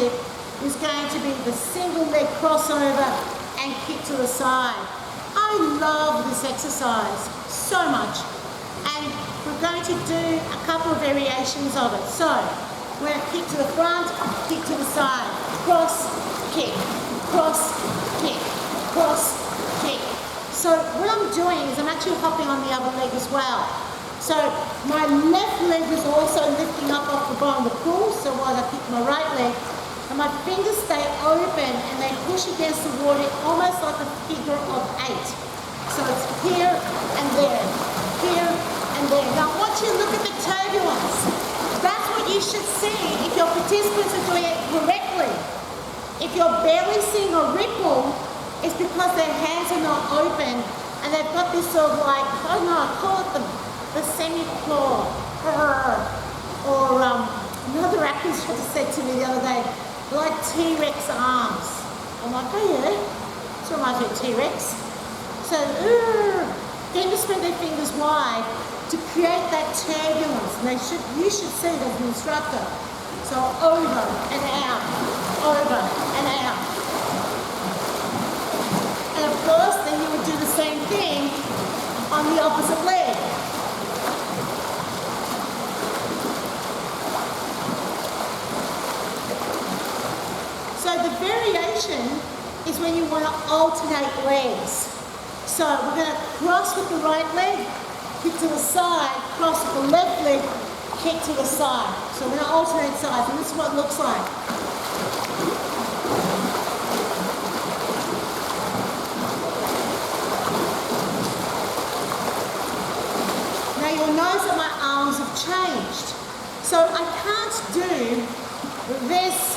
kick is going to be the single leg crossover and kick to the side. I love this exercise so much, and we're going to do a couple of variations of it. So we're going to kick to the front, kick to the side, cross, kick, cross, kick, cross, kick. So what I'm doing is I'm actually hopping on the other leg as well. So my left leg is also lifting up off the bottom of the pool, so while I kick my right leg, and my fingers stay open and they push against the water almost like a figure of 8. So it's here and there, here and there. Now I want you to look at the turbulence. That's what you should see if your participants are doing it correctly. If you're barely seeing a ripple, it's because their hands are not open and they've got this sort of like, I don't know, I call it the semi-claw. Or another actress had said to me the other day, like T-Rex arms. I'm like, oh yeah, so reminds me of T-Rex. So, then to spread their fingers wide to create that turbulence. And you should see it as an instructor. So over and out, over and out. And of course, then you would do the same thing on the opposite leg. So the variation is when you want to alternate legs. So we're going to cross with the right leg, kick to the side, cross with the left leg, kick to the side. So we're going to alternate sides, and this is what it looks like. Now you'll notice that my arms have changed. So I can't do this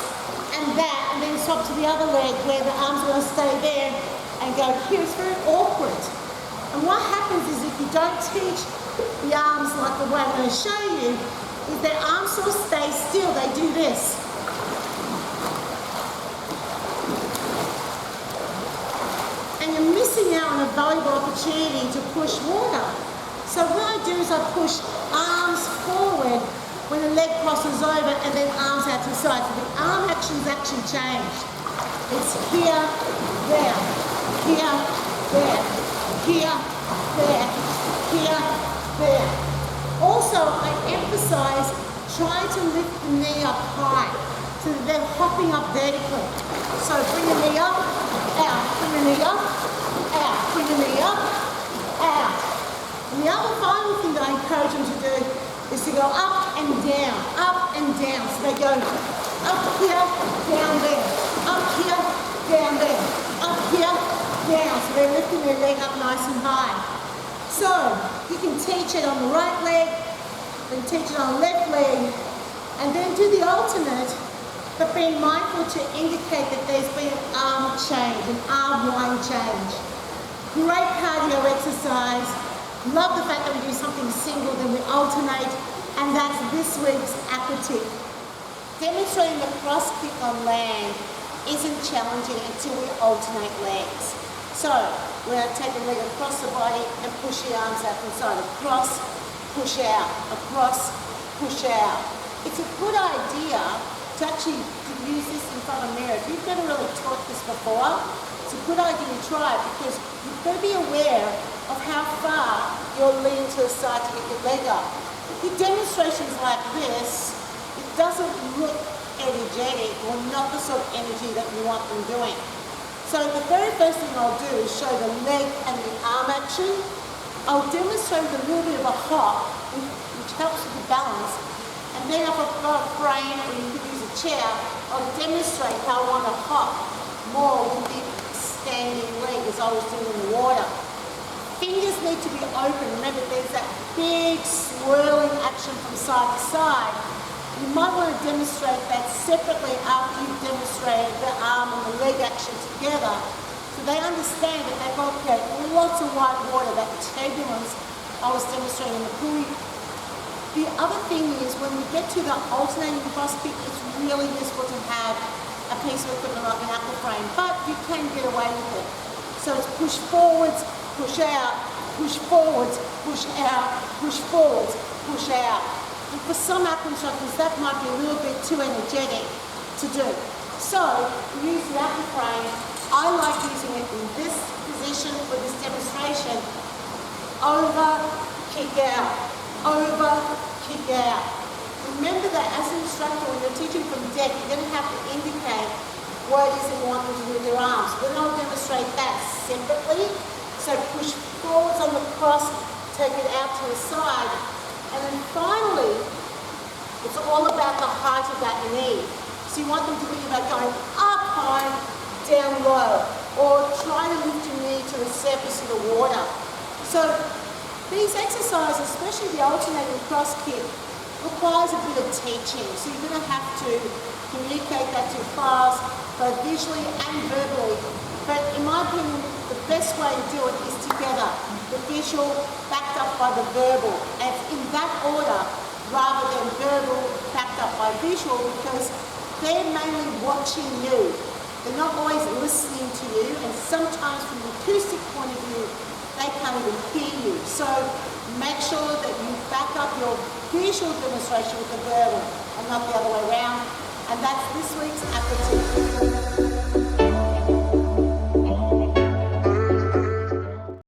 and that, and then swap to the other leg where the arms are going to stay there and go here. It's very awkward. And what happens is if you don't teach the arms like the way I'm going to show you, is their arms sort of stay still. They do this. And you're missing out on a valuable opportunity to push water. So what I do is I push arms forward when the leg crosses over and then arms out to the side. So the arm action's actually changed. It's here, there, here, there, here, there, here, there. Also, I emphasize trying to lift the knee up high so that they're hopping up vertically. So bring the knee up, out, bring the knee up, out, bring the knee up, out. And the other final thing that I encourage them to do is to go up and down, up and down. So they go up here, down there, up here, down there, up here, down. So they're lifting their leg up nice and high. So you can teach it on the right leg, then teach it on the left leg, and then do the alternate, but being mindful to indicate that there's been an arm change, an arm line change. Great cardio exercise. Love the fact that we do something single, then we alternate, and that's this week's aqua tip. Demonstrating the cross kick on land isn't challenging until we alternate legs. So we're going to take a leg across the body and push the arms out from the side. Across, push out, across, push out. It's a good idea to actually use this in front of a mirror. If you've never really taught this before, it's a good idea to try it because you've got to be aware of how far you're leaning to the side to get your leg up. With demonstrations like this, it doesn't look energetic or not the sort of energy that you want them doing. So the very first thing I'll do is show the leg and the arm action. I'll demonstrate with a little bit of a hop, which helps with the balance. And then if I've got a frame or you could use a chair, I'll demonstrate how I want to hop more with the standing leg as I was doing in the water. Fingers need to be open. Remember, there's that big swirling action from side to side. You might want to demonstrate that separately after you've demonstrated the arm and the leg action together, so they understand that they've got to create lots of white water, that turbulence I was demonstrating in the pool. The other thing is when we get to the alternating cross kick, it's really useful to have a piece of equipment like an aqua frame, but you can get away with it. So it's push forwards, push out, push forwards, push out, push forwards, push out. And for some aqua instructors, that might be a little bit too energetic to do. So, use the upper frame. I like using it in this position for this demonstration. Over, kick out. Over, kick out. Remember that as an instructor, when you're teaching from deck, you're going to have to indicate what it is they want them to do with their arms. Then I'll demonstrate that separately. So push forwards on the cross, take it out to the side. And then finally, it's all about the height of that knee. So you want them to think about going up high, down low, or try to lift your knee to the surface of the water. So these exercises, especially the alternating cross kick, requires a bit of teaching. So you're going to have to communicate that to class, both visually and verbally. But in my opinion, the best way to do it is together. The visual backed up by the verbal. And in that order, rather than verbal backed up by visual, because they're mainly watching you. They're not always listening to you, and sometimes from an acoustic point of view, they can't even hear you. So make sure that you back up your visual demonstration with the verbal and not the other way around. And that's this week's Aqua Tip.